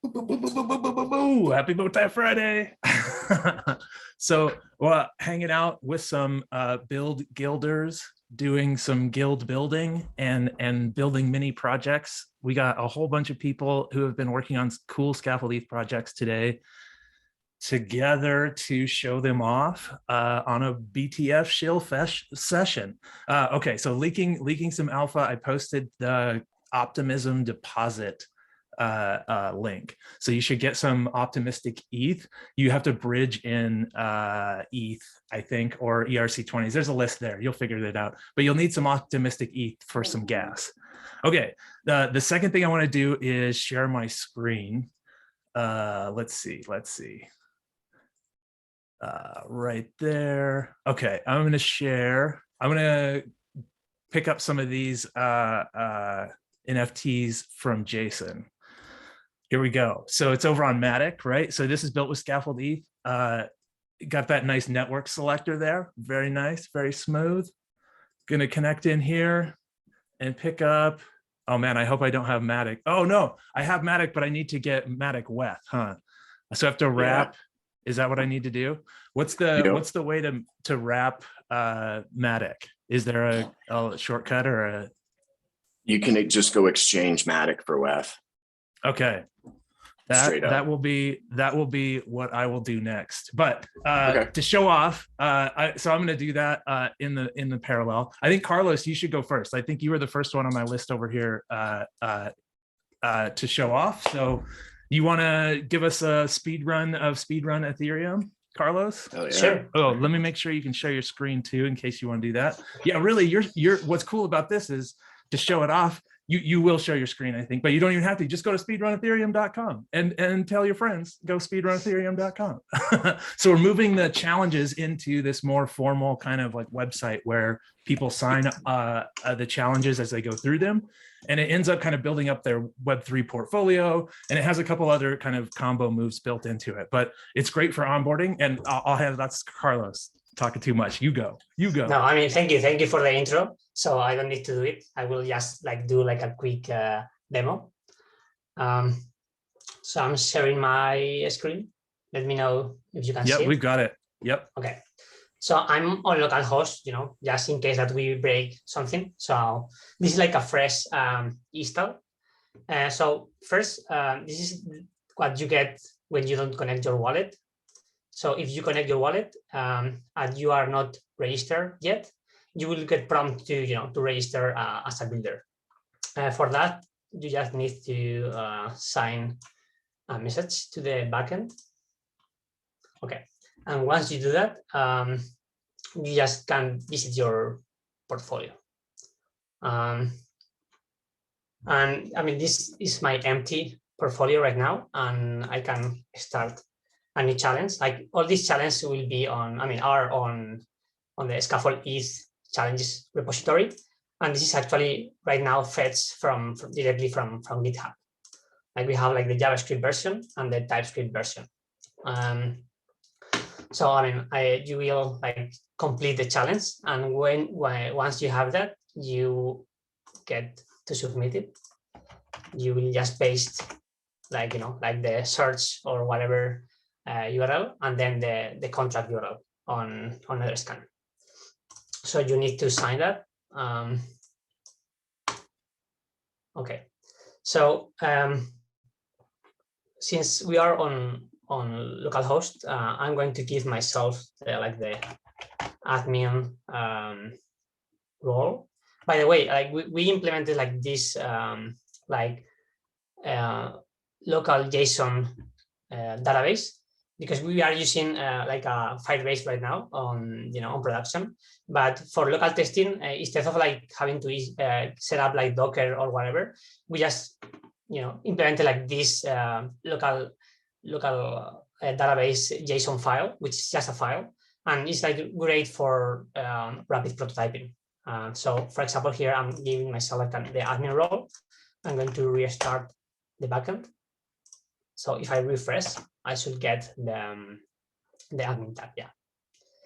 Happy Bow Friday. So hanging out with some build guilders, doing some guild building and building mini projects. We got a whole bunch of people who have been working on cool scaffold-eth projects today together to show them off on a BTF shill session. Okay, so leaking some alpha. I posted the optimism deposit link. So you should get some optimistic ETH. You have to bridge in ETH, I think, or ERC20s. There's a list there. You'll figure that out. But you'll need some optimistic ETH for some gas. Okay, the second thing I want to do is share my screen. Let's see. Right there. Okay, I'm going to share. I'm going to pick up some of these NFTs from Jason. Here we go. So it's over on Matic, right? So this is built with scaffold-eth. Got that nice network selector there. Very nice, very smooth. Going to connect in here and pick up. Oh man, I hope I don't have Matic. Oh no, I have Matic, but I need to get Matic WETH, huh? So I have to wrap. Yeah. Is that what I need to do? What's the way to wrap Matic? Is there a shortcut or a? You can just go exchange Matic for WETH. Okay. That will be what I will do next. But to show off, so I'm going to do that in the parallel. I think Carlos, you should go first. I think you were the first one on my list over here to show off. So you want to give us a speedrun of Speedrun Ethereum, Carlos? Oh, yeah. Sure. Oh, let me make sure you can share your screen too, in case you want to do that. Yeah, really. You're. What's cool about this is to show it off. You will share your screen, I think, but you don't even have to. Just go to speedrunethereum.com and tell your friends, go speedrunethereum.com. So we're moving the challenges into this more formal kind of like website where people sign the challenges as they go through them. And it ends up kind of building up their Web3 portfolio. And it has a couple other kind of combo moves built into it. But it's great for onboarding. And that's Carlos talking too much. You go. No, I mean, thank you for the intro. So I don't need to do it. I will just do a quick demo. So I'm sharing my screen. Let me know if you can see it. Yep, we've got it. Yep. Okay. So I'm on localhost, just in case that we break something. So this is like a fresh install. So first, this is what you get when you don't connect your wallet. So if you connect your wallet and you are not registered yet, you will get prompted to register as a builder. For that, you just need to sign a message to the backend. Okay, and once you do that, you just can visit your portfolio. And I mean, this is my empty portfolio right now, and I can start a new challenge. Like all these challenges will be are on the scaffold-eth challenges repository, and this is actually right now fetched directly from GitHub. Like we have like the JavaScript version and the TypeScript version. So I mean, you will complete the challenge, and once you have that, you get to submit it. You will just paste like the search or whatever URL, and then the contract URL on another scan. So you need to sign that. Okay, so since we are on localhost, I'm going to give myself the admin role. By the way, we implemented this local JSON database, because we are using a Firebase right now on production. But for local testing, instead of having to set up Docker or whatever, we just implemented this local database JSON file, which is just a file, and it's great for rapid prototyping. So for example, here I'm giving myself the admin role. I'm going to restart the backend. So if I refresh, I should get the admin tab. Yeah.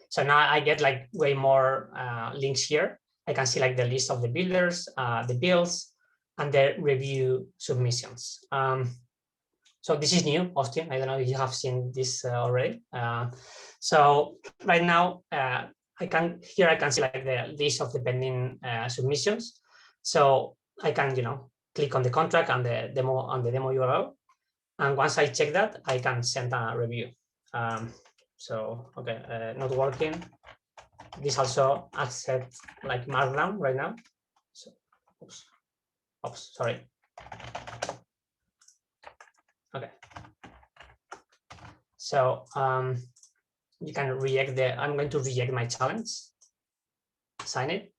So now I get way more links here. I can see the list of the builders, the builds, and the review submissions. So this is new, Austin. I don't know if you have seen this already. So right now, I can see like the list of the pending submissions. So I can, click on the contract and the demo URL. And once I check that, I can send a review. So, okay, not working. This also accepts like Markdown right now. So, oops, sorry. Okay. So you can reject I'm going to reject my challenge, sign it.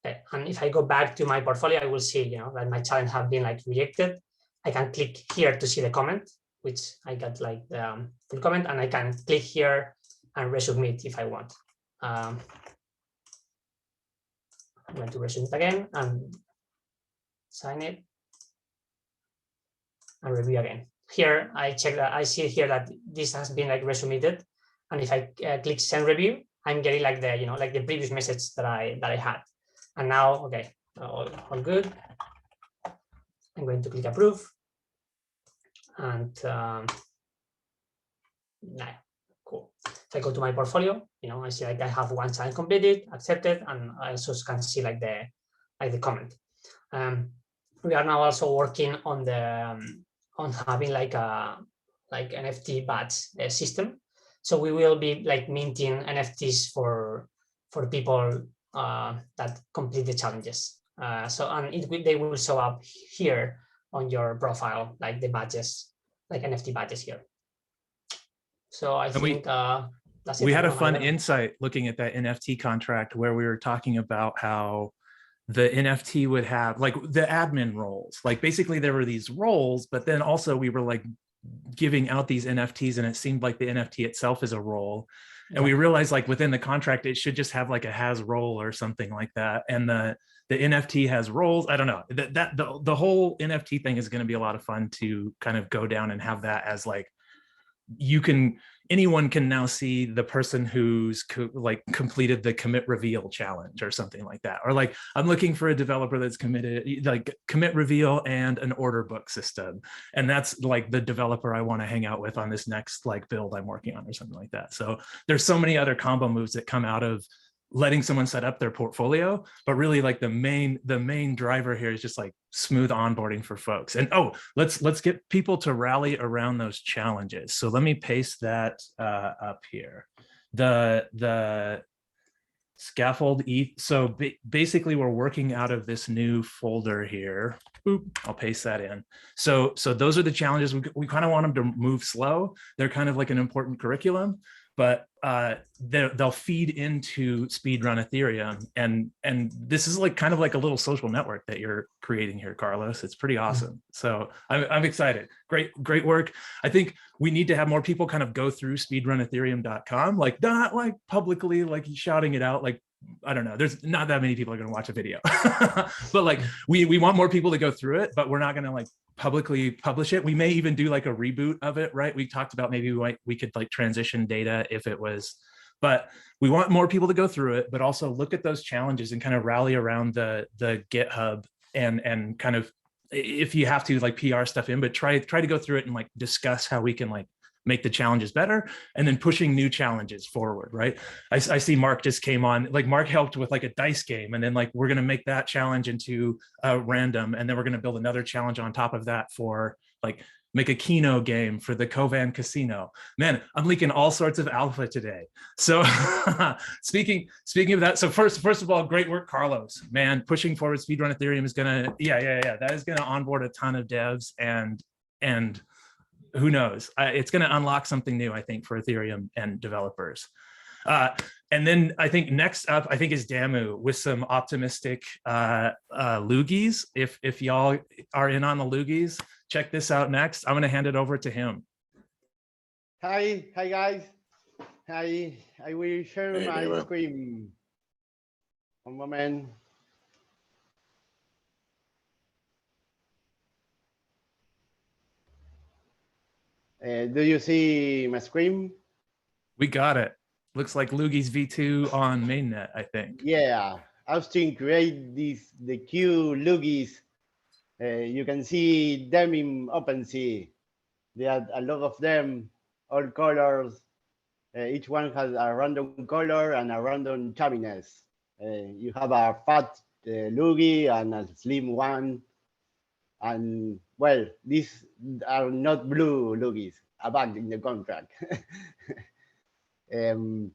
Okay. And if I go back to my portfolio, I will see, that my challenge have been like rejected. I can click here to see the comment, which I got like the full comment, and I can click here and resubmit if I want. I'm going to resubmit again and sign it and review again. Here, I check that I see here that this has been like resubmitted, and if I click send review, I'm getting like the like the previous message that I had. And now, okay, all good. I'm going to click approve, and cool. If I go to my portfolio, I see like I have one challenge completed, accepted, and I also can see like the comment. We are now also working on the on having like a NFT badge system. So we will be like minting NFTs for people that complete the challenges. They will show up here on your profile, like the badges, like NFT badges here. So I think that's it. We had a fun insight looking at that NFT contract where we were talking about how the NFT would have like the admin roles. Like basically there were these roles, but then also we were like giving out these NFTs, and it seemed like the NFT itself is a role. And we realized like within the contract, it should just have like a has role or something like that. And the NFT has roles. I don't know, the whole NFT thing is going to be a lot of fun to kind of go down and have that as like, anyone can now see the person who's completed the commit reveal challenge or something like that. Or like, I'm looking for a developer that's committed like commit reveal and an order book system. And that's like the developer I want to hang out with on this next like build I'm working on or something like that. So there's so many other combo moves that come out of letting someone set up their portfolio, but really like the main driver here is just like smooth onboarding for folks. And let's get people to rally around those challenges. So let me paste that up here. The scaffold-eth. So basically we're working out of this new folder here. Boop, I'll paste that in. So those are the challenges. We kind of want them to move slow. They're kind of like an important curriculum, but they'll feed into Speedrun Ethereum. And this is like kind of like a little social network that you're creating here, Carlos. It's pretty awesome. So I'm excited. Great work. I think we need to have more people kind of go through speedrunethereum.com, like not like publicly, like shouting it out. Like, I don't know, there's not that many people are going to watch a video, but like we want more people to go through it, but we're not going to like publicly publish it. We may even do like a reboot of it, right? We talked about maybe we could like transition data if it was, but we want more people to go through it, but also look at those challenges and kind of rally around the GitHub and kind of, if you have to like PR stuff in, but try to go through it and like discuss how we can like make the challenges better, and then pushing new challenges forward, right? I see Mark just came on, like Mark helped with like a dice game, and then like we're gonna make that challenge into random, and then we're gonna build another challenge on top of that for like make a Keno game for the Kovan Casino. Man, I'm leaking all sorts of alpha today. So speaking of that, so first of all, great work, Carlos. Man, pushing forward Speedrun Ethereum is gonna, that is gonna onboard a ton of devs, and who knows, it's going to unlock something new, I think, for Ethereum and developers. And then I think next up, I think is Damu with some optimistic Loogies. If y'all are in on the Loogies, check this out next. I'm going to hand it over to him. Hi guys. I will share my screen. One moment. Do you see my screen? We got it. Looks like Loogies V2 on mainnet, I think. Yeah, Austin create the Q Loogies. You can see them in OpenSea. There are a lot of them, all colors. Each one has a random color and a random chubiness. You have a fat loogie and a slim one. And well, these are not blue loogies, a bug in the contract. And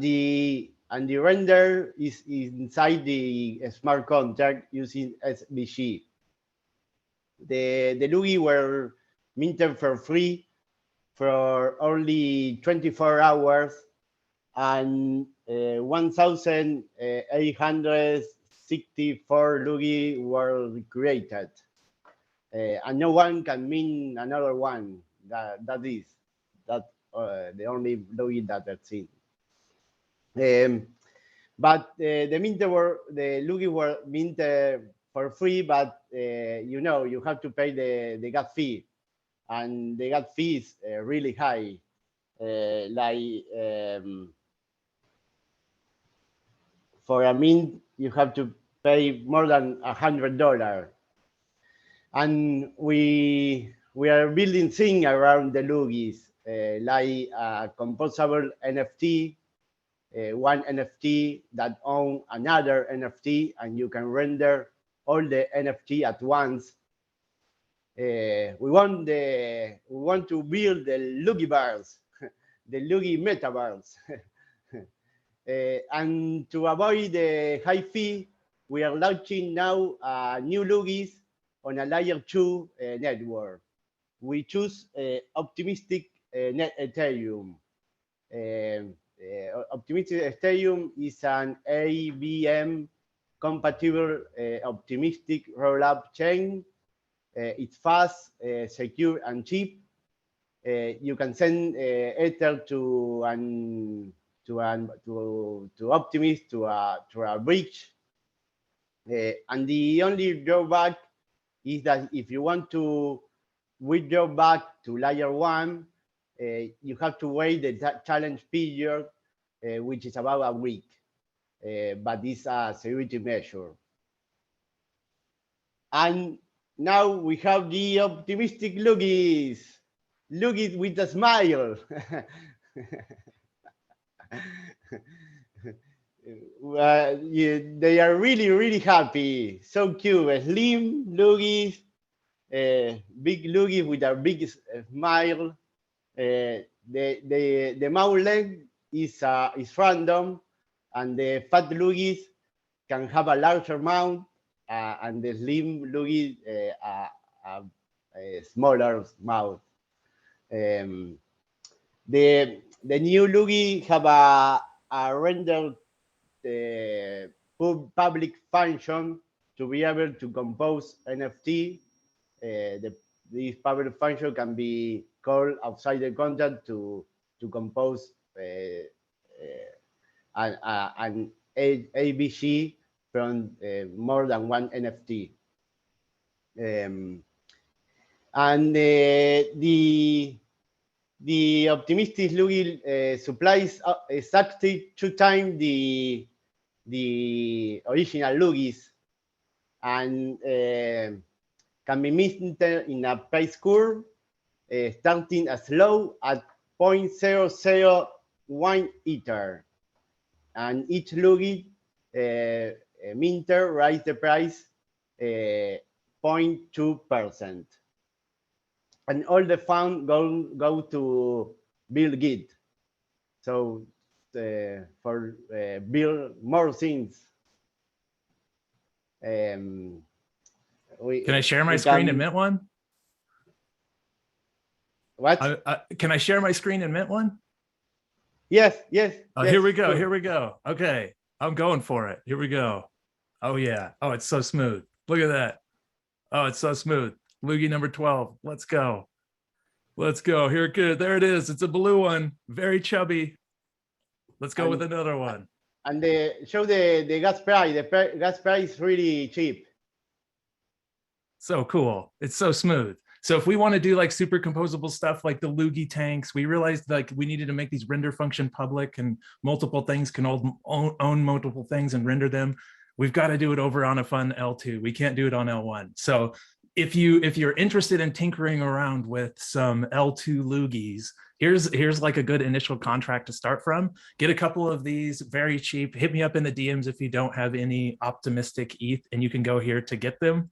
the render is inside the smart contract using SVG. The Loogie were minted for free for only 24 hours, and 1,864 Loogie were created. And no one can mint another one. That is the only Loogie that I've seen. But the Loogie were minted for free, but you know, you have to pay the gas fee, and the gas fee is really high. For a mint, you have to pay more than $100. And we are building things around the Loogies, like a composable NFT, one NFT that own another NFT, and you can render all the NFT at once. We want to build the Loogie bars, the Loogie metaverse. And to avoid the high fee, we are launching now new Loogies on a layer 2 network. We choose optimistic net Ethereum. Optimistic Ethereum is an AVM compatible optimistic rollup chain. It's fast, secure, and cheap. You can send Ether to Optimist to a bridge. And the only drawback is that if you want to withdraw back to layer 1, you have to wait the challenge period, which is about a week, but it's a security measure. And now we have the optimistic Loogies with a smile. They are really, really happy. So cute. Slim Loogies, big Loogies with a big smile. The mouth length is random, and the fat Loogies can have a larger mouth, and the slim Loogie a smaller mouth. The new Loogie have a rendered public function to be able to compose NFT. This public function can be called outside the contract to compose an ABG from more than one NFT. And the optimistic Loogie supplies exactly 2 times the original Loogies, and can be minted in a price curve starting as low at 0.001 Ether, and each Loogie minter raise the price 0.2%. And all the funds go to BuidlGuidl. So for build more things. Can I share my screen and mint one? What? Can I share my screen and mint one? Yes. Oh, yes, here we go. sure. Here we go. Okay, I'm going for it. Here we go. Oh yeah. Oh, it's so smooth. Look at that. Oh, it's so smooth. Loogie number 12. Let's go. Let's go. Here, good. There it is. It's a blue one. Very chubby. Let's go with another one. And show the gas price. The gas price is really cheap. So cool. It's so smooth. So if we want to do like super composable stuff like the Loogie tanks, we realized like we needed to make these render function public, and multiple things can own multiple things and render them. We've got to do it over on a fun L2. We can't do it on L1. So if you're interested in tinkering around with some L2 Loogies, here's like a good initial contract to start from. Get a couple of these very cheap. Hit me up in the DMs if you don't have any optimistic ETH, and you can go here to get them.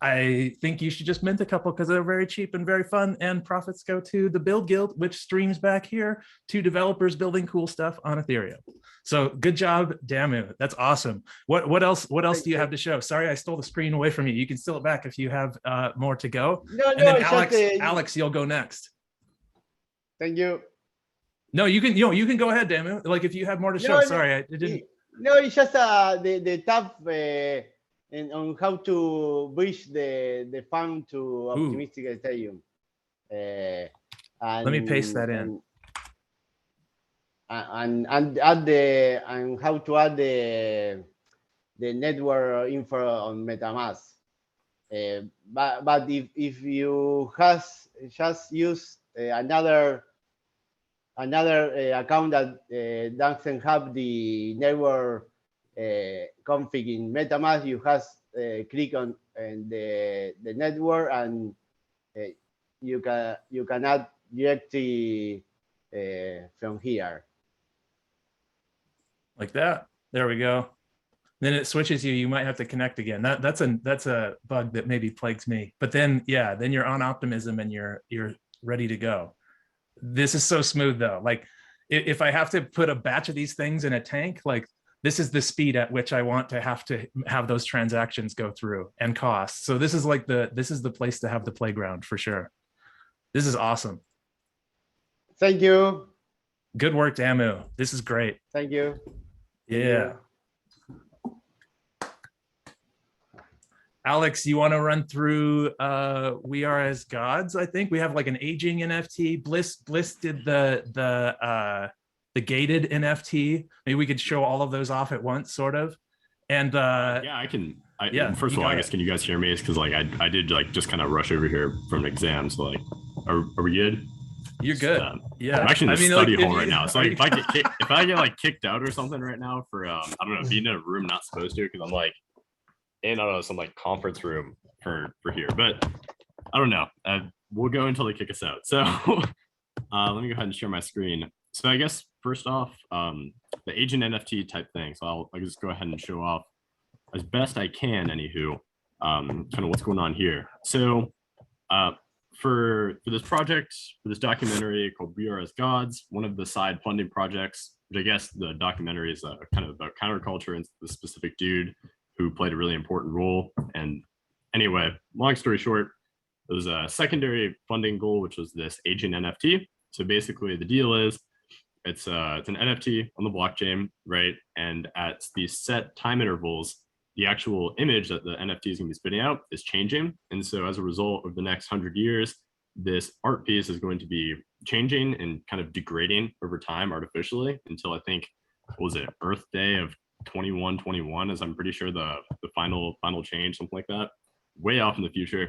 I think you should just mint a couple because they're very cheap and very fun, and profits go to the Build Guild, which streams back here to developers building cool stuff on Ethereum. So good job, Damu. That's awesome. What else do you have to show? Sorry, I stole the screen away from you. You can steal it back if you have more to go. No, and then just, Alex, you'll go next. Thank you. No, you can go ahead, Damu. Like if you have more to show. Sorry, I didn't. No, it's just the tab and on how to bridge the fund to optimistic Ethereum. Let me paste that in. And how to add the network info on MetaMask. But if you just use another account that doesn't have the network config in MetaMask, you just click on the network, and you can add directly from here. Like that. There we go. Then it switches you. You might have to connect again. That's a bug that maybe plagues me. But then then you're on Optimism and you're ready to go. This is so smooth though. Like if I have to put a batch of these things in a tank, like this is the speed at which I want to have those transactions go through and cost. So this is like this is the place to have the playground for sure. This is awesome. Thank you. Good work, Damu. This is great. Thank you. Yeah. Alex, you want to run through We Are As Gods? I think we have like an aging NFT. Bliss did the gated NFT. Maybe we could show all of those off at once, sort of. And yeah, I can. First of all, I guess, can you guys hear me? It's because like I did like just kind of rush over here from an exam. So like, are we good? You're good. Yeah, I'm actually in the study hall right now. So like, if I get like kicked out or something right now for I don't know, being in a room not supposed to, because I'm like in I don't know some like conference room for here, but I don't know. We'll go until they kick us out. So let me go ahead and share my screen. So I guess first off, the agent NFT type thing. So I'll just go ahead and show off as best I can. Anywho, kind of what's going on here. So for this project, for this documentary called We Are As Gods, one of the side funding projects, which I guess the documentary is kind of about counterculture and the specific dude who played a really important role. And anyway, long story short, there was a secondary funding goal, which was this agent NFT. So basically the deal is it's an NFT on the blockchain, right? And at these set time intervals, the actual image that the NFT is going to be spitting out is changing. And so as a result of the next 100 years, this art piece is going to be changing and kind of degrading over time artificially until I think, what was it, Earth Day of 2121, as I'm pretty sure the final change, something like that, way off in the future.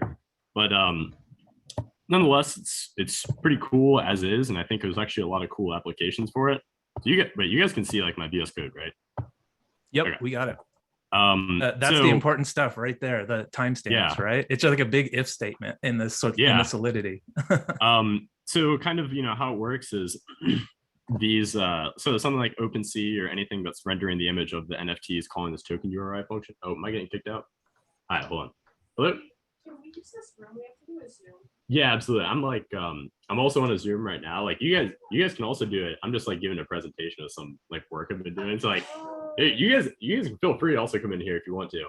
But nonetheless, it's pretty cool as is. And I think there's actually a lot of cool applications for it. So you guys can see like my VS Code, right? Yep, okay. We got it. That's the important stuff right there, the timestamps, right? It's just like a big if statement in the in the solidity. So kind of, how it works is these, so something like OpenSea or anything that's rendering the image of the NFT is calling this token URI function. Oh, am I getting kicked out? All right, hold on. Hello? Can we use this room? We have to do a Zoom. Yeah, absolutely. I'm like, I'm also on a Zoom right now. Like you guys can also do it. I'm just like giving a presentation of some like work I've been doing. So like, hey, you guys can feel free to also come in here if you want to.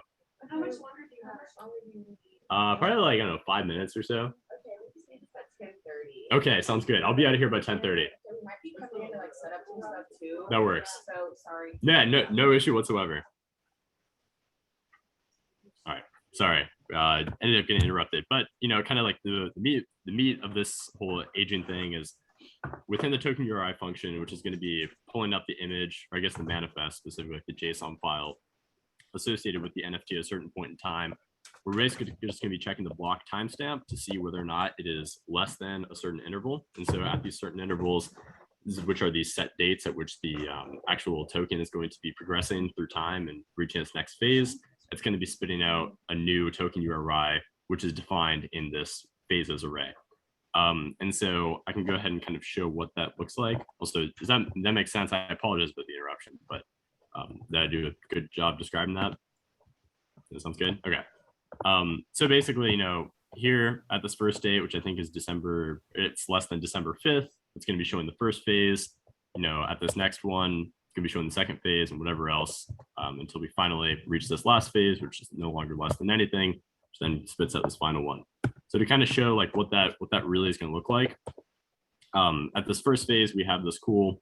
How much longer do you have? How long do you need? Probably like, I don't know, 5 minutes or so. Okay, we just need to at 10:30. Okay, sounds good. I'll be out of here by 10:30. Okay, we might be coming in to like set up some stuff too. That works. So sorry. Yeah, no issue whatsoever. All right, sorry. Ended up getting interrupted, but kind of like the meat of this whole agent thing is within the token URI function, which is going to be pulling up the image, or I guess the manifest, specifically the JSON file associated with the NFT at a certain point in time. We're basically just going to be checking the block timestamp to see whether or not it is less than a certain interval. And so at these certain intervals, which are these set dates at which the actual token is going to be progressing through time and reaching its next phase, it's going to be spitting out a new token URI, which is defined in this phases array. And so I can go ahead and kind of show what that looks like. Also, does that make sense? I apologize for the interruption, but did I do a good job describing that? That sounds good. Okay. So basically, you know, here at this first date, which I think is December, it's less than December 5th, it's going to be showing the first phase. You know, at this next one, it's going to be showing the second phase and whatever else until we finally reach this last phase, which is no longer less than anything, which then spits out this final one. So to kind of show like what that really is going to look like, at this first phase, we have this cool,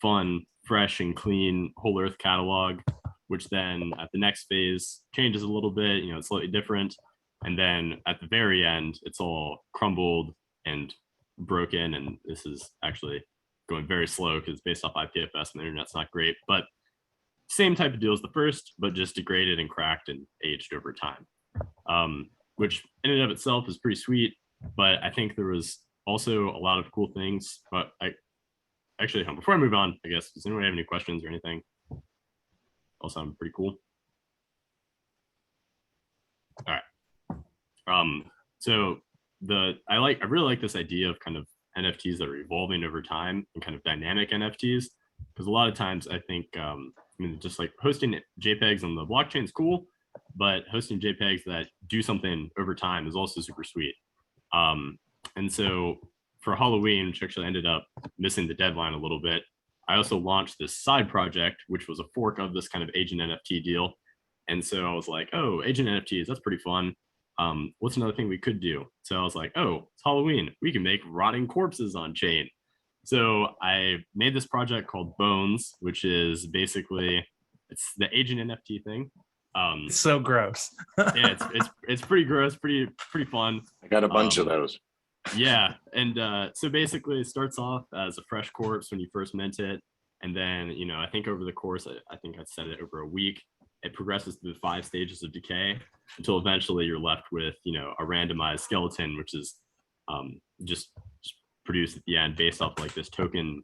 fun, fresh and clean whole earth catalog, which then at the next phase changes a little bit, you know, it's slightly different. And then at the very end, it's all crumbled and broken. And this is actually going very slow because based off IPFS and the internet's not great, but same type of deal as the first, but just degraded and cracked and aged over time, which in and of itself is pretty sweet. But I think there was also a lot of cool things. But actually, before I move on, I guess, does anyone have any questions or anything? All sound pretty cool. All right. So I really like this idea of kind of NFTs that are evolving over time and kind of dynamic NFTs, because a lot of times I think I mean, just like hosting JPEGs on the blockchain is cool, but hosting JPEGs that do something over time is also super sweet. And so for Halloween, which actually ended up missing the deadline a little bit, I also launched this side project, which was a fork of this kind of agent NFT deal. And so I was like, oh, agent NFTs, that's pretty fun. What's another thing we could do? So I was like, oh, it's Halloween. We can make rotting corpses on chain. So I made this project called Bones, which is basically, it's the agent NFT thing. It's so gross. Yeah, it's pretty gross, pretty fun. I got a bunch of those. Yeah, and so basically it starts off as a fresh corpse when you first mint it, and then, you know, I think over the course, I think I said it over a week, it progresses through the 5 stages of decay until eventually you're left with, you know, a randomized skeleton, which is just produced at the end based off like this token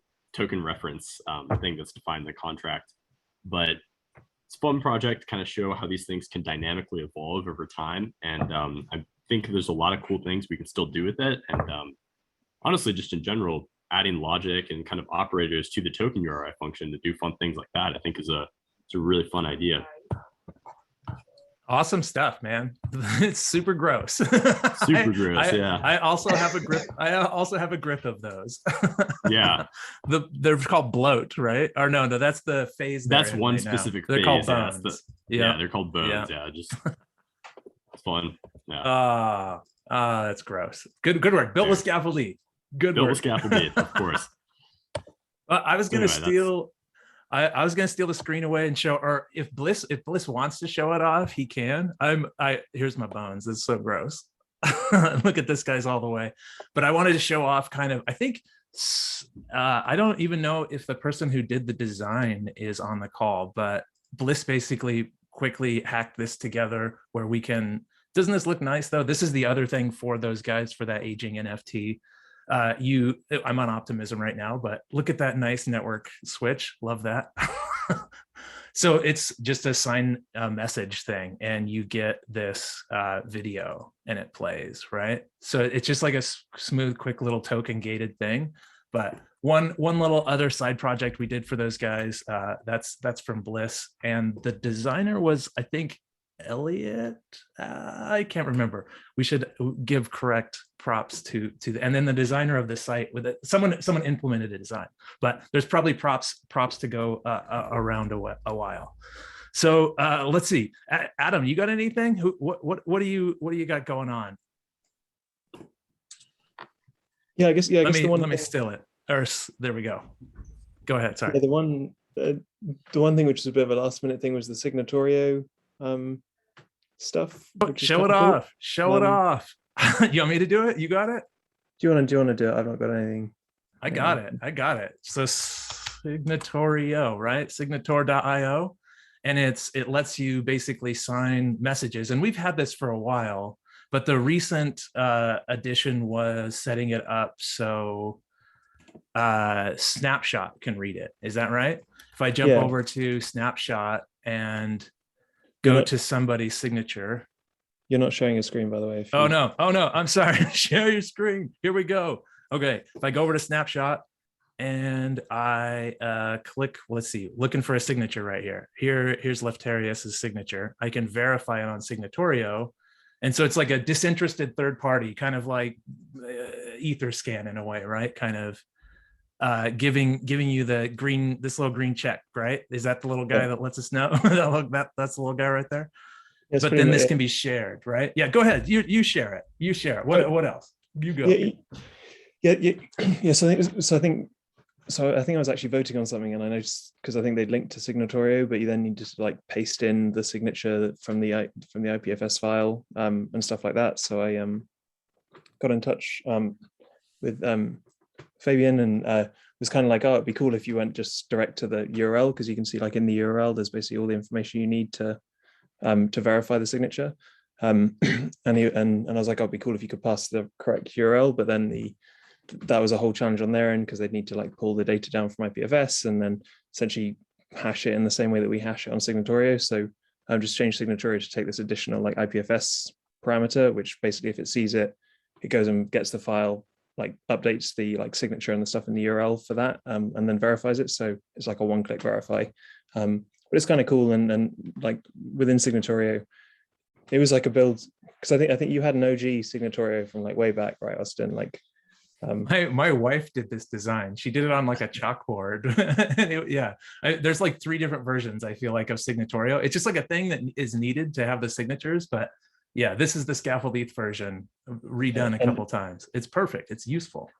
reference thing that's defined in the contract. But it's a fun project to kind of show how these things can dynamically evolve over time, and I think there's a lot of cool things we can still do with it. And honestly, just in general, adding logic and kind of operators to the token URI function to do fun things like that, I think is a really fun idea. Awesome stuff, man. It's super gross. Super gross. Yeah. I also have a grip. I also have a grip of those. Yeah. They're called bloat, right? Or no, that's the phase. That's one specific phase. They're called bones. Yeah, they're called bones. Yeah, just it's fun. Yeah. That's gross. Good work. Build with scaffold-eth. Build with scaffold-eth, of course. I was gonna steal. I was gonna steal the screen away and show, or if Bliss wants to show it off, he can. Here's my bones. It's so gross. Look at this guy's all the way. But I wanted to show off kind of, I think, I don't even know if the person who did the design is on the call, but Bliss basically quickly hacked this together where we can, doesn't this look nice though? This is the other thing for those guys for that aging NFT. I'm on Optimism right now, but look at that nice network switch. Love that. So it's just a sign message thing, and you get this video and it plays, right? So it's just like a smooth, quick little token gated thing. But one little other side project we did for those guys, that's from Bliss, and the designer was, I think, Elliot. I can't remember. We should give correct props to and then the designer of the site with it. Someone implemented a design, but there's probably props to go around a while. So let's see. Adam, you got anything? What do you got going on? Yeah, I guess let me still it. Or there we go. Go ahead. Sorry. Yeah, the one thing which is a bit of a last minute thing was the Signatorio stuff. Show it off. Show it off. You want me to do it? You got it? Do you want to do it? I've not got anything. I got it. So Signatorio, right? Signator.io. And it lets you basically sign messages. And we've had this for a while, but the recent addition was setting it up so Snapshot can read it. Is that right? If I jump over to Snapshot and go to somebody's signature. You're not showing your screen, by the way. Oh no, I'm sorry. Share your screen. Here we go. Okay, if I go over to snapshot and I click, let's see, looking for a signature right here. Here's Leftarius's signature. I can verify it on Signatorio. And so it's like a disinterested third party, kind of like Etherscan in a way, right? Kind of giving you the green, this little green check, right? Is that the little guy that lets us know? That's the little guy right there. Yes, but then this can be shared, right? Yeah, go ahead. You share it. You share it. What else? You go. Yeah. So I think I was actually voting on something, and I noticed because I think they linked to Signatorio, but you then need to like paste in the signature from the IPFS file and stuff like that. So I got in touch with Fabian and was kind of like, oh, it'd be cool if you went just direct to the URL, because you can see like in the URL there's basically all the information you need to verify the signature. And I was like, oh, it'd be cool if you could pass the correct URL, but then that was a whole challenge on their end, because they'd need to like pull the data down from IPFS and then essentially hash it in the same way that we hash it on Signatorio. So I've just changed Signatorio to take this additional like IPFS parameter, which basically if it sees it, it goes and gets the file, like updates the like signature and the stuff in the URL for that, and then verifies it. So it's like a one-click verify. But it's kind of cool, and like within Signatorio, it was like a build, because I think you had an OG Signatorio from like way back, right, Austin? Like my wife did this design. She did it on like a chalkboard. And there's like 3 different versions, I feel like, of Signatorio. It's just like a thing that is needed to have the signatures, but yeah, this is the scaffold-eth version redone a couple times. It's perfect. It's useful.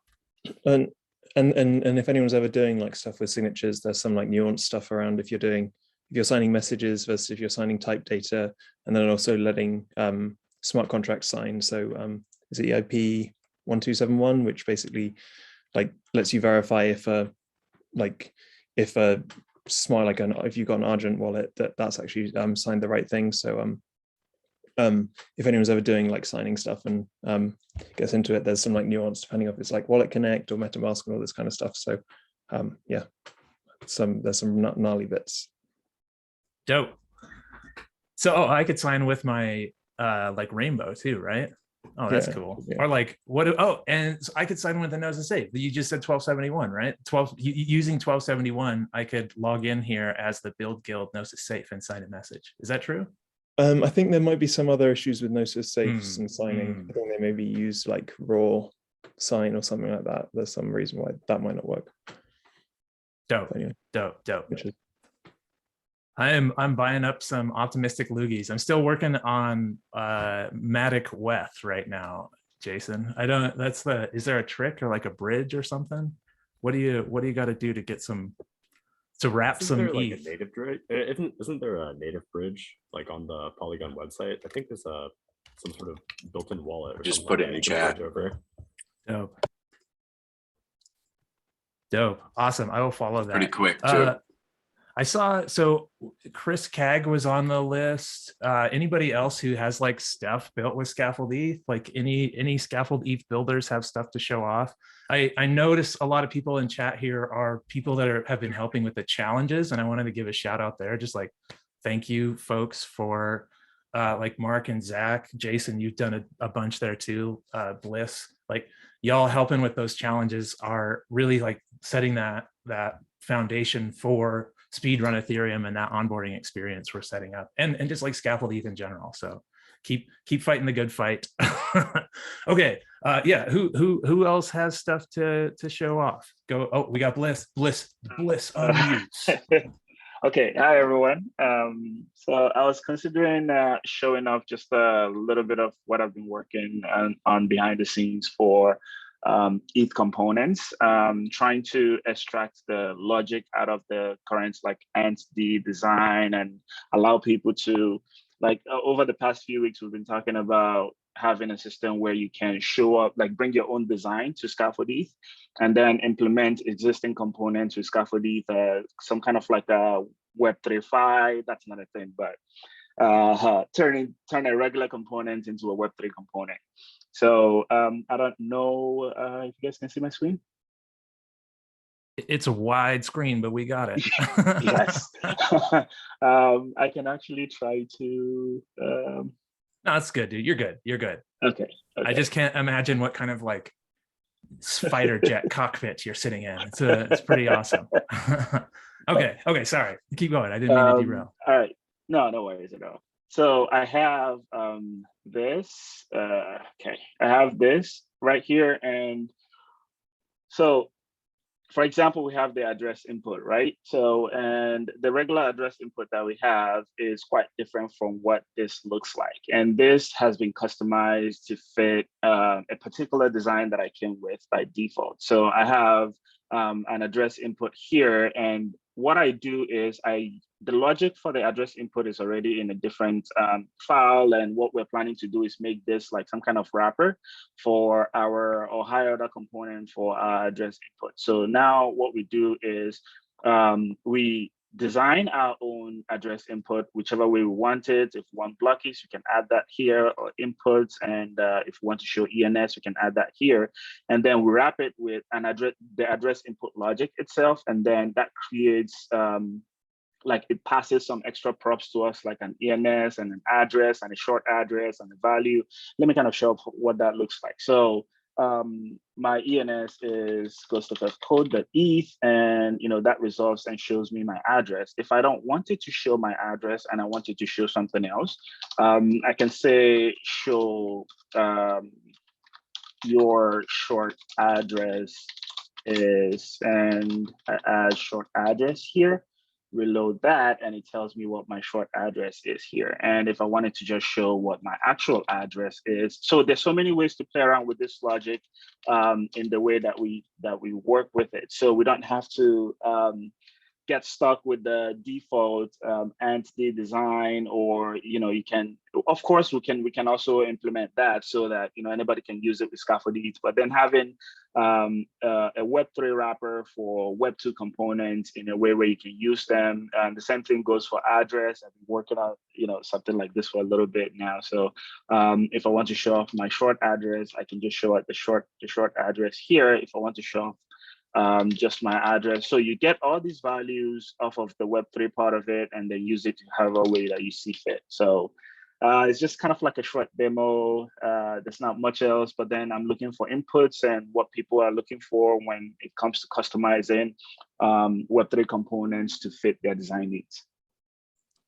And if anyone's ever doing like stuff with signatures, there's some like nuanced stuff around if you're signing messages versus if you're signing type data, and then also letting smart contracts sign. So is it EIP 1271, which basically like lets you verify if smart, like if you've got an Argent wallet, that's actually signed the right thing. So if anyone's ever doing like signing stuff and gets into it, there's some like nuance depending if it's like Wallet Connect or MetaMask and all this kind of stuff. So yeah, there's some gnarly bits. Dope. So I could sign with my like Rainbow too, right? Oh, that's cool. Yeah. Or like what? Oh, and so I could sign with the Nose and Safe. You just said 1271, right? Using 1271, I could log in here as the BuidlGuidl Gnosis Safe and sign a message. Is that true? I think there might be some other issues with Gnosis Safes and signing. I think they maybe use like raw sign or something like that. There's some reason why that might not work. Dope. Anyway, dope. I'm buying up some optimistic Loogies. I'm still working on Matic WETH right now, Jason. Is there a trick or like a bridge or something? What do you got to do to get to wrap some ETH? Like a native bridge? Isn't there a native bridge like on the Polygon website? I think there's some sort of built-in wallet. Or just put it in chat. Dope. Awesome. I will follow that. Pretty quick too. I saw, so Chris Cagg was on the list. Anybody else who has like stuff built with scaffold-eth, like any scaffold-eth builders have stuff to show off? I noticed a lot of people in chat here are people that have been helping with the challenges, and I wanted to give a shout out there. Just like, thank you folks for like Mark and Zach, Jason, you've done a bunch there too, Bliss, like y'all helping with those challenges are really like setting that foundation for Speedrun Ethereum and that onboarding experience we're setting up, and just like scaffold-eth in general. So keep fighting the good fight. Okay, yeah. Who else has stuff to show off? Go. Oh, we got Bliss unmute. Okay, hi everyone. So I was considering showing off just a little bit of what I've been working on behind the scenes for ETH-Components, trying to extract the logic out of the current like entity design and allow people to, like over the past few weeks, we've been talking about having a system where you can show up, like bring your own design to scaffold-eth and then implement existing components with scaffold-eth, some kind of like a Web3.5, that's not a thing, but turn a regular component into a Web3 component. So I don't know if you guys can see my screen. It's a wide screen, but we got it. Yes. I can actually try to. No, that's good, dude. You're good. You're good. Okay. I just can't imagine what kind of like fighter jet cockpit you're sitting in. It's pretty awesome. Okay. Sorry. Keep going. I didn't mean to derail. All right. No worries at all. So I have this. Okay, I have this right here, and so, for example, we have the address input, right? So, and the regular address input that we have is quite different from what this looks like. And this has been customized to fit a particular design that I came with by default. So I have an address input here, and what I do is the logic for the address input is already in a different file, and what we're planning to do is make this like some kind of wrapper for our or higher order component for our address input. So now what we do is we design our own address input whichever way we want it. If we want blockies, we can add that here, or inputs, and if we want to show ENS, we can add that here, and then we wrap it with the address input logic itself, and then that creates like it passes some extra props to us, like an ENS and an address and a short address and a value. Let me kind of show what that looks like. So my ENS is ghostffcode.eth, and that resolves and shows me my address. If I don't want it to show my address and I want it to show something else, I can say show your short address is, and I add short address here, reload that, and it tells me what my short address is here. And if I wanted to just show what my actual address is, so there's so many ways to play around with this logic in the way that we work with it. So we don't have to get stuck with the default entity design, or you can, of course, we can also implement that so that anybody can use it with scaffold-eth. But then having a Web3 wrapper for Web2 components in a way where you can use them, and the same thing goes for address. I've been working on something like this for a little bit now. So if I want to show off my short address, I can just show it the short address here. If I want to show off just my address. So you get all these values off of the Web3 part of it, and then use it to however way that you see fit. So it's just kind of like a short demo. There's not much else, but then I'm looking for inputs and what people are looking for when it comes to customizing Web3 components to fit their design needs.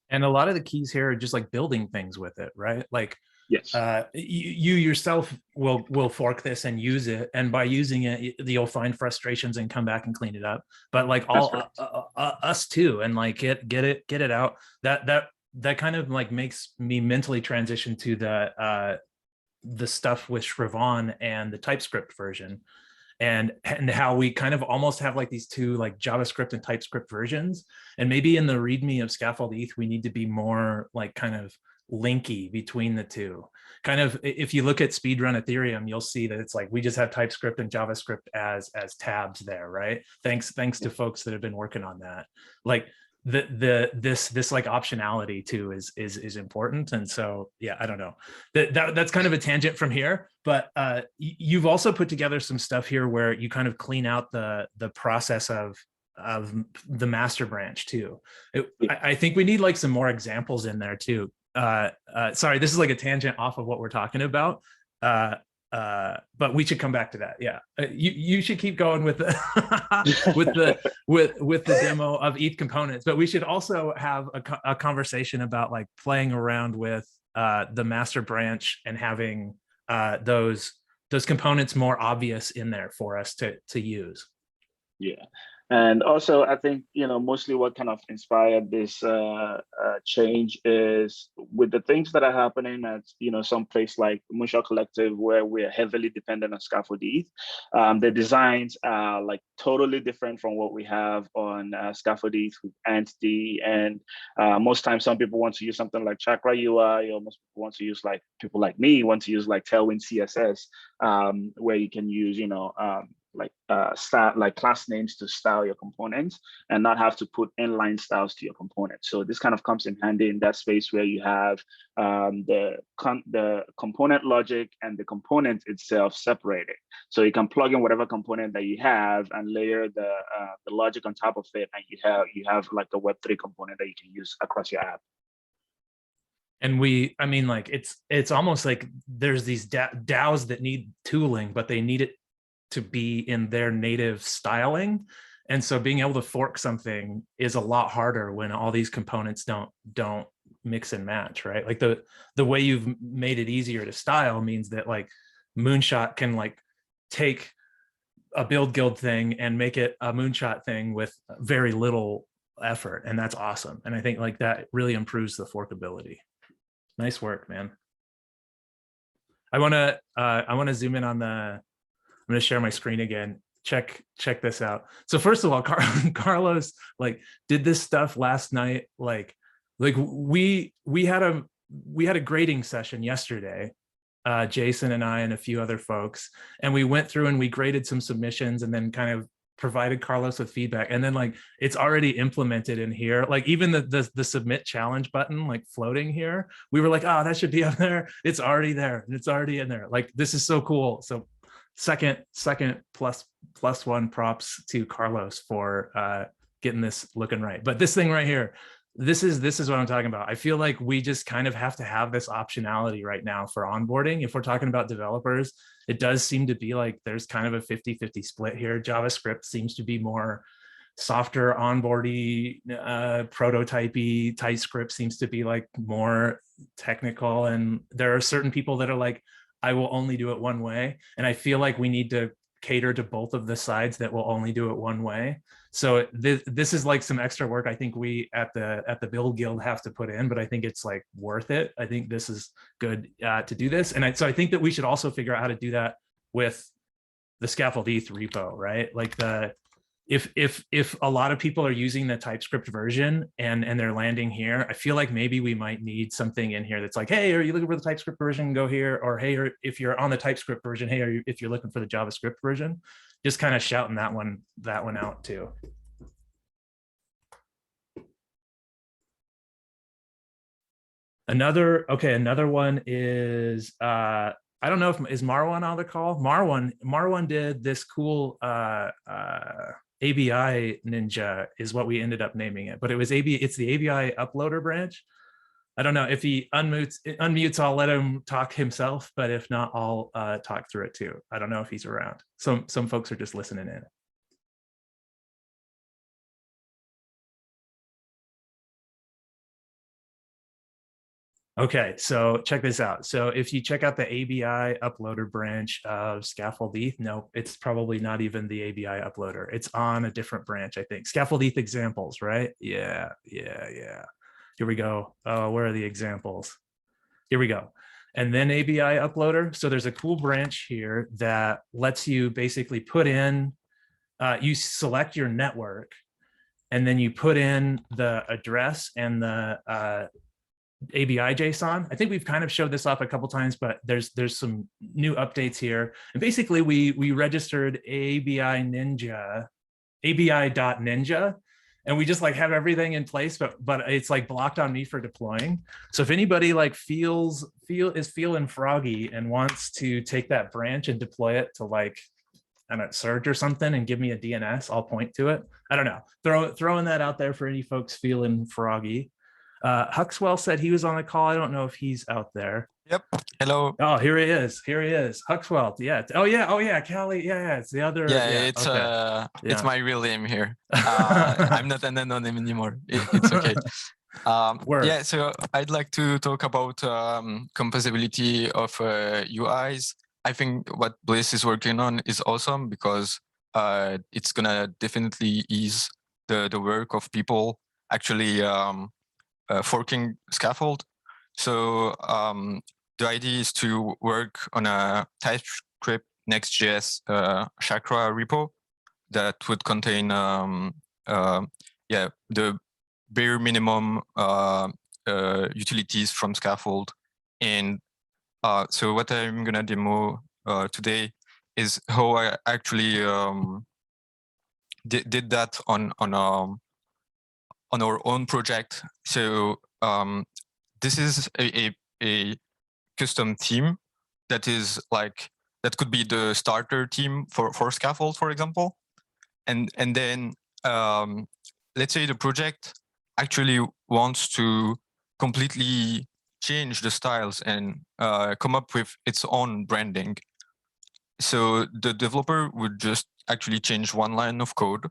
And a lot of the keys here are just like building things with it, right? Like, yes, you yourself will fork this and use it, and by using it, you'll find frustrations and come back and clean it up. But like all us too, and like get it out. That kind of like makes me mentally transition to the stuff with Shrivan and the TypeScript version, and how we kind of almost have like these two like JavaScript and TypeScript versions. And maybe in the README of scaffold-eth, we need to be more like kind of linky between the two. Kind of, if you look at Speedrun Ethereum, you'll see that it's like we just have TypeScript and JavaScript as tabs there, right? Thanks to folks that have been working on that. Like this like optionality too is important. And so yeah, I don't know, that's kind of a tangent from here, but you've also put together some stuff here where you kind of clean out the process of the master branch too. I think we need like some more examples in there too. Sorry, this is like a tangent off of what we're talking about, but we should come back to that. Yeah, you should keep going with the with the demo of ETH-Components, but we should also have a conversation about like playing around with the master branch and having those components more obvious in there for us to use. Yeah. And also, I think, mostly what kind of inspired this change is with the things that are happening at, some place like Moonshot Collective, where we're heavily dependent on scaffold-eth. The designs are like totally different from what we have on scaffold-eth with Entity. And most times, some people want to use something like Chakra UI, or most people want to use, like people like me want to use like Tailwind CSS, where you can use, like class names to style your components and not have to put inline styles to your components. So this kind of comes in handy in that space where you have the component logic and the component itself separated. So you can plug in whatever component that you have and layer the logic on top of it, and you have like a Web3 component that you can use across your app. And I mean, like it's almost like there's these DAOs that need tooling, but they need it to be in their native styling. And so being able to fork something is a lot harder when all these components don't mix and match, right? Like the way you've made it easier to style means that like Moonshot can like take a BuidlGuidl thing and make it a Moonshot thing with very little effort. And that's awesome. And I think like that really improves the forkability. Nice work, man. I want to zoom in on I'm going to share my screen again. Check this out. So first of all, Carlos like did this stuff last night. Like we had a grading session yesterday, Jason and I and a few other folks, and we went through and we graded some submissions and then kind of provided Carlos with feedback. And then like it's already implemented in here. Like even the submit challenge button like floating here, we were like, oh, that should be up there. It's already there. It's already in there. Like this is so cool. So second plus one props to Carlos for getting this looking right. But this thing right here, this is what I'm talking about. I feel like we just kind of have to have this optionality right now for onboarding. If we're talking about developers, it does seem to be like there's kind of a 50-50 split here. JavaScript seems to be more softer onboardy, prototypey. TypeScript seems to be like more technical. And there are certain people that are like, I will only do it one way. And I feel like we need to cater to both of the sides that will only do it one way. So this is like some extra work I think we at the BuidlGuidl have to put in, but I think it's like worth it. I think this is good to do this. And so I think that we should also figure out how to do that with the scaffold-eth repo, right? Like if a lot of people are using the TypeScript version and they're landing here, I feel like maybe we might need something in here that's like, hey, are you looking for the TypeScript version? Go here. Or hey, or if you're on the TypeScript version, hey, if you're looking for the JavaScript version, just kind of shouting that one out too. Another one is I don't know if is Marwan on the call. Marwan did this cool ABI Ninja is what we ended up naming it, but it's the ABI uploader branch. I don't know if he unmutes, I'll let him talk himself, but if not, I'll talk through it too. I don't know if he's around. Some folks are just listening in. Okay, so check this out. So if you check out the ABI uploader branch of scaffold-eth, no, it's probably not even the ABI uploader. It's on a different branch, I think. Scaffold-eth examples, right? Yeah. Here we go. Oh, where are the examples? Here we go. And then ABI uploader. So there's a cool branch here that lets you basically put in, you select your network, and then you put in the address and the ABI JSON. I think we've kind of showed this off a couple times, but there's some new updates here. And basically we registered ABI.ninja, and we just like have everything in place, but it's like blocked on me for deploying. So if anybody like is feeling froggy and wants to take that branch and deploy it to like, I don't know, Surge or something and give me a DNS, I'll point to it. I don't know, throwing that out there for any folks feeling froggy. Huxwell said he was on the call. I don't know if he's out there. Yep. Hello. Oh, here he is. Huxwell. Yeah. Oh yeah. Callie. Yeah. It's the other. Yeah. It's my real name here. I'm not an anonym anymore. It's okay. Yeah. So I'd like to talk about composability of UIs. I think what Bliss is working on is awesome because it's gonna definitely ease the work of people actually forking scaffold. So the idea is to work on a TypeScript Next.js Chakra repo that would contain the bare minimum utilities from scaffold. And so what I'm gonna demo today is how I actually did that on our own project. So this is a custom theme that is like, that could be the starter theme for Scaffold, for example. And then let's say the project actually wants to completely change the styles and come up with its own branding. So the developer would just actually change one line of code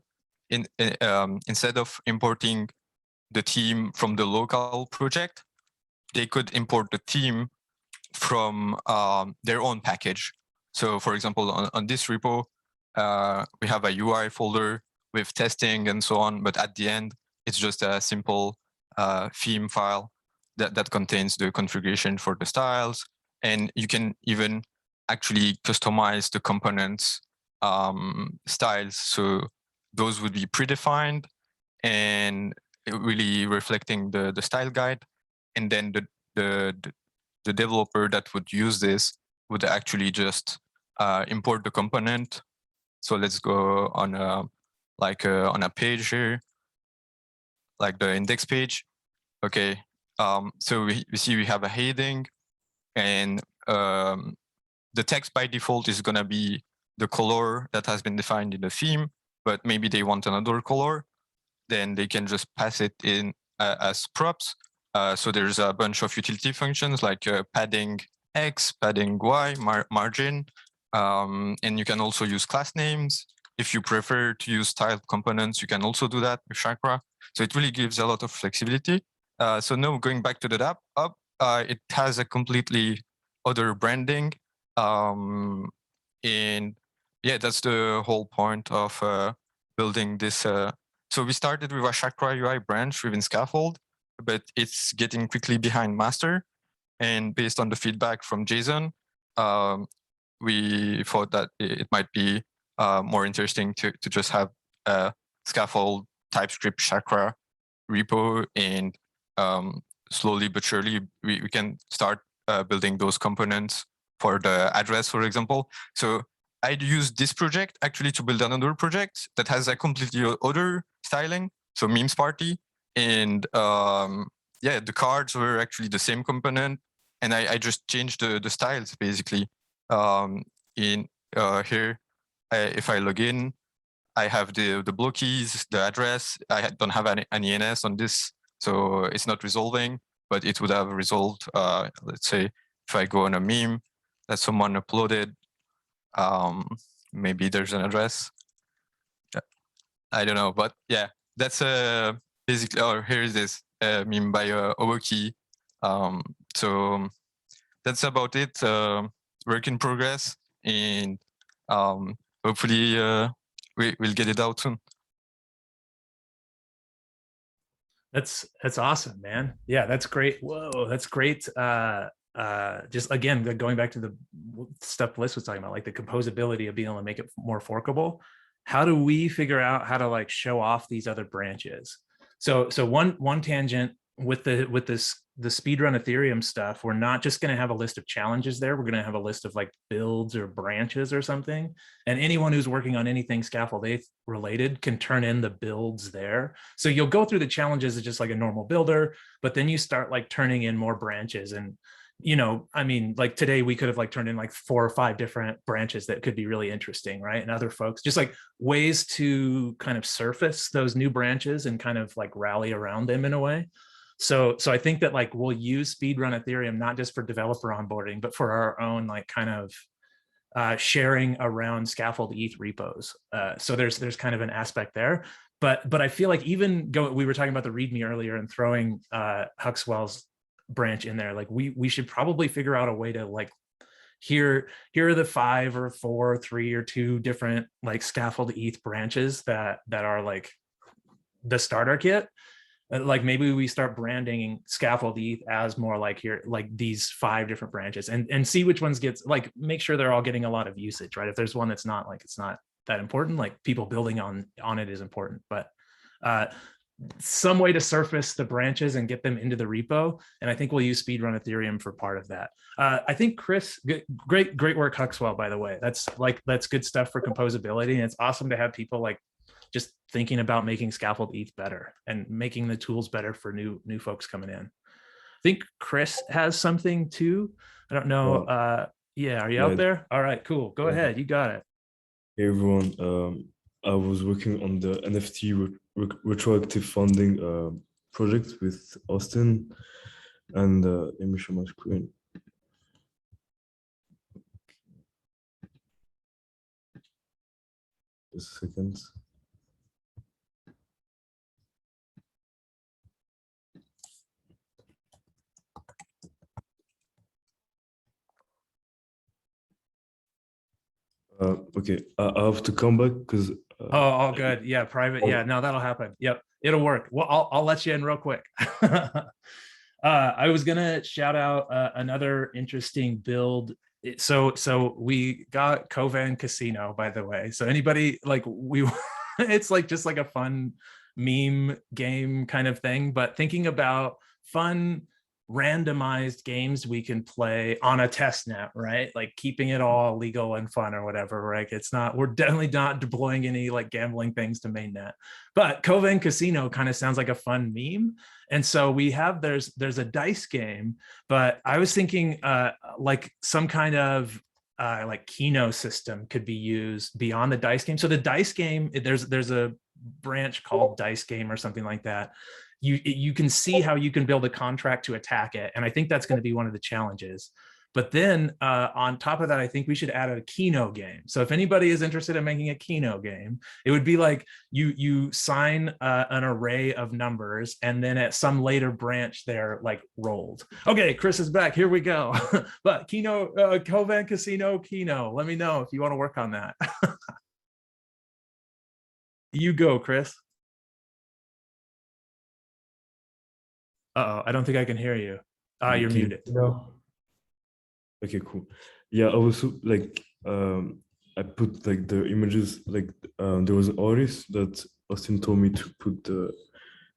instead of importing the theme from the local project, they could import the theme from their own package. So for example, on this repo, we have a UI folder with testing and so on, but at the end, it's just a simple theme file that contains the configuration for the styles. And you can even actually customize the components styles. So those would be predefined and really reflecting the style guide. And then the developer that would use this would actually just import the component. So let's go on on a page here, like the index page. Okay, so we see we have a heading, and the text by default is gonna be the color that has been defined in the theme, but maybe they want another color, then they can just pass it in as props. So there's a bunch of utility functions like padding X, padding Y, margin, and you can also use class names. If you prefer to use styled components, you can also do that with Chakra. So it really gives a lot of flexibility. So now going back to the app, it has a completely other branding. And yeah, that's the whole point of building this. So we started with a Chakra UI branch within Scaffold, but it's getting quickly behind master. And based on the feedback from Jason, we thought that it might be more interesting to just have a Scaffold TypeScript Chakra repo, and slowly but surely we can start building those components for the address, for example. So I'd use this project actually to build another project that has a completely other styling, so memes party. And yeah, the cards were actually the same component, and I just changed the styles basically. In here, if I log in, I have the blockies, the address. I don't have any NS on this, so it's not resolving, but it would have resolved. Let's say if I go on a meme that someone uploaded, maybe there's an address. I don't know, but yeah, that's basically, or here is this meme by Owoki. So that's about it. Work in progress, and hopefully we'll get it out soon. That's awesome, man. Yeah, that's great. Whoa, that's great. Just again, going back to the stuff Bliss was talking about, like the composability of being able to make it more forkable. How do we figure out how to like show off these other branches? So one tangent with the Speedrun Ethereum stuff, we're not just going to have a list of challenges there. We're going to have a list of like builds or branches or something. And anyone who's working on anything scaffold-eth related can turn in the builds there. So you'll go through the challenges as just like a normal builder, but then you start like turning in more branches. And, you know, I mean, like today we could have like turned in like 4 or 5 different branches that could be really interesting, right? And other folks, just like ways to kind of surface those new branches and kind of like rally around them in a way. So I think that like we'll use Speedrun Ethereum not just for developer onboarding, but for our own like kind of sharing around scaffold-eth repos. So there's kind of an aspect there. But I feel like even we were talking about the README earlier and throwing Huxwell's branch in there. Like we should probably figure out a way to like here are the 5 or 4, 3 or 2 different like scaffold-eth branches that are like the starter kit. Like maybe we start branding scaffold-eth as more like here, like these 5 different branches, and see which ones gets like, make sure they're all getting a lot of usage, right? If there's one that's not like, it's not that important, like people building on it is important. But some way to surface the branches and get them into the repo. And I think we'll use Speedrun Ethereum for part of that. I think Chris, great work, Huxwell, by the way. That's good stuff for composability. And it's awesome to have people like just thinking about making scaffold-eth better and making the tools better for new folks coming in. I think Chris has something too. I don't know. Yeah, are you out there? All right, cool. Go ahead. You got it. Hey everyone. I was working on the NFT retroactive funding project with Austin, and let me show my screen. Just a second. Okay, I have to come back because all good. Yeah, private. Yeah, no, that'll happen. Yep, it'll work. Well, I'll let you in real quick. I was gonna shout out another interesting build. So we got Kovan Casino, by the way. So anybody like it's like just like a fun meme game kind of thing, but thinking about fun randomized games we can play on a test net, right? Like keeping it all legal and fun or whatever, right? It's not, we're definitely not deploying any like gambling things to mainnet, but Kovan Casino kind of sounds like a fun meme. And so we have, there's a dice game, but I was thinking like some kind of like Keno system could be used beyond the dice game. So the dice game, there's a branch called dice game or something like that. You can see how you can build a contract to attack it. And I think that's going to be one of the challenges. But then on top of that, I think we should add a Keno game. So if anybody is interested in making a Keno game, it would be like you sign an array of numbers, and then at some later branch they're like rolled. Okay, Chris is back. Here we go. But Keno, Kovan Casino, Keno. Let me know if you want to work on that. You go, Chris. Uh-oh, I don't think I can hear you. You're muted. No. Okay, cool. Yeah, I was like, I put like the images, like there was an artist that Austin told me to put the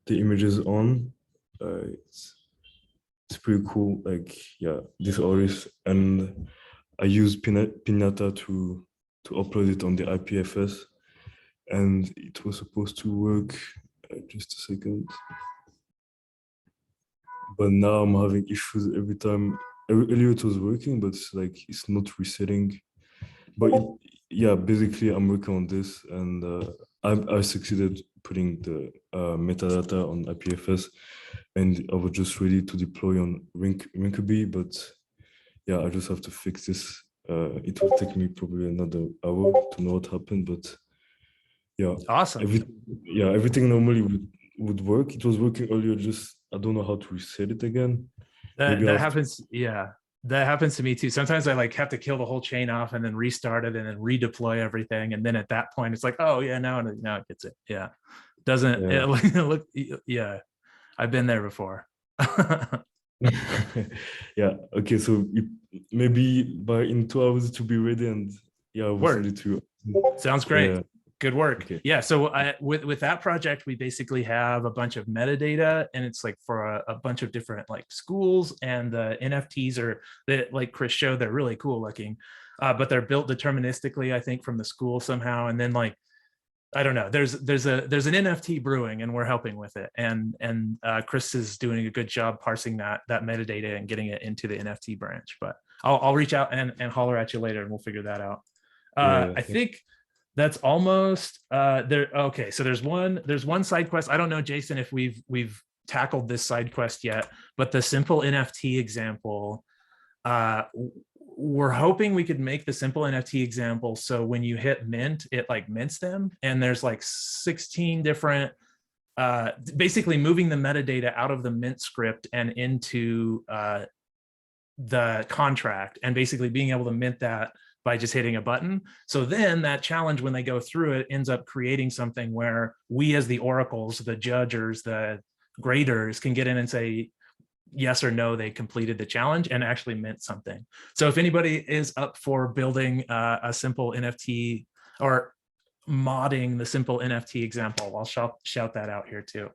images on. It's pretty cool. Like, yeah, this artist, and I used Pinata to upload it on the IPFS, and it was supposed to work. Just a second. But now I'm having issues every time. Earlier it was working, but it's like it's not resetting. But yeah, basically I'm working on this, and I succeeded putting the metadata on IPFS, and I was just ready to deploy on Rinkeby. But yeah, I just have to fix this. It will take me probably another hour to know what happened, but yeah, awesome. Everything normally would work. It was working earlier, just I don't know how to reset it again. That happens. Yeah, that happens to me too. Sometimes I like have to kill the whole chain off and then restart it and then redeploy everything. And then at that point, it's like, oh yeah, now it gets it. Yeah, doesn't it look? Yeah, I've been there before. Yeah. Okay. So maybe in 2 hours to be ready, and yeah, I was ready to. Sounds great. Yeah. Good work. Okay. Yeah. So with that project, we basically have a bunch of metadata, and it's like for a bunch of different like schools, and the NFTs are that, like Chris showed, they're really cool looking, but they're built deterministically, I think, from the school somehow. And then like, I don't know, there's an NFT brewing, and we're helping with it. And Chris is doing a good job parsing that metadata and getting it into the NFT branch, but I'll reach out and holler at you later, and we'll figure that out. I think that's almost there. Okay, so there's one side quest. I don't know, Jason, if we've tackled this side quest yet, but the simple NFT example, we're hoping we could make the simple NFT example so when you hit mint, it like mints them, and there's like 16 different basically moving the metadata out of the mint script and into the contract, and basically being able to mint that by just hitting a button. So then that challenge, when they go through it, ends up creating something where we as the oracles, the judgers, the graders can get in and say yes or no, they completed the challenge and actually mint something. So if anybody is up for building a simple NFT or modding the simple NFT example, I'll shout that out here too.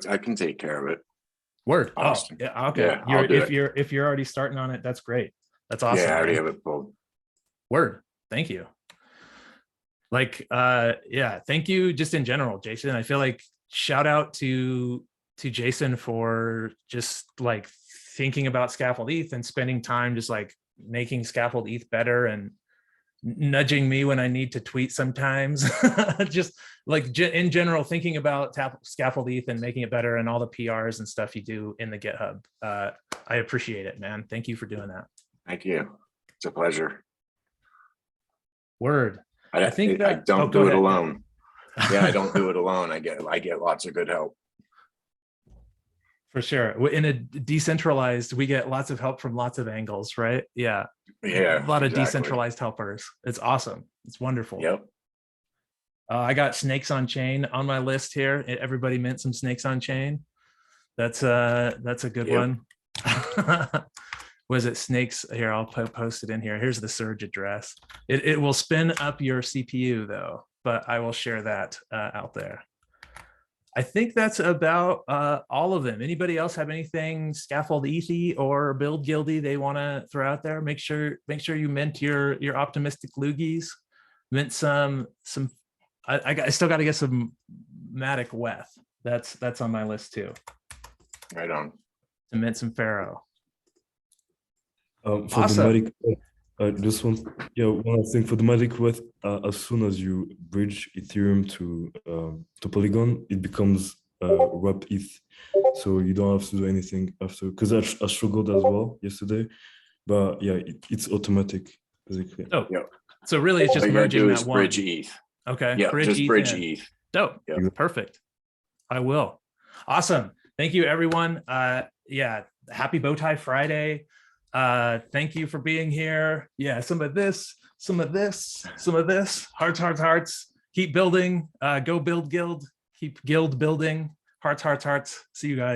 I can take care of it. Word. Austin. Oh, yeah. Okay. Yeah, I'll do if you're already starting on it, that's great. That's awesome. Yeah, I already man. have it pulled. Word. Thank you. Like, yeah, thank you just in general, Jason. I feel like shout out to Jason for just like thinking about scaffold-eth and spending time just like making scaffold-eth better and nudging me when I need to tweet sometimes. Just like in general, thinking about scaffold-eth and making it better and all the PRs and stuff you do in the GitHub. I appreciate it, man. Thank you for doing that. Thank you. It's a pleasure. Word. I think that I don't do it alone. Yeah, I don't do it alone. I get lots of good help. For sure. In a decentralized, we get lots of help from lots of angles, right? Yeah. Yeah. A lot of decentralized helpers. It's awesome. It's wonderful. Yep. I got snakes on chain on my list here. Everybody meant some snakes on chain. That's a good one. Was it snakes? Here, I'll post it in here. Here's the surge address. It will spin up your CPU though, but I will share that out there. I think that's about all of them. Anybody else have anything scaffold-ethy or BuidlGuidly they want to throw out there? Make sure you mint your optimistic loogies. Mint some. I still got to get some matic weth. That's on my list too. Right on. To mint some Pharaoh. For Awesome. the matic, just one thing for the matic weth. As soon as you bridge Ethereum to Polygon, it becomes wrapped ETH, so you don't have to do anything after. Because I struggled as well yesterday, but yeah, it's automatic basically. Oh, yeah. So really, it's just merging that one. Bridge ETH. Okay. Yeah, just bridge ETH. Dope. Yep. Perfect. I will. Awesome. Thank you, everyone. Yeah. Happy Bowtie Friday. Thank you for being here. Yeah. Some of this. Hearts. Keep building. Go build guild. Keep guild building. Hearts. See you guys.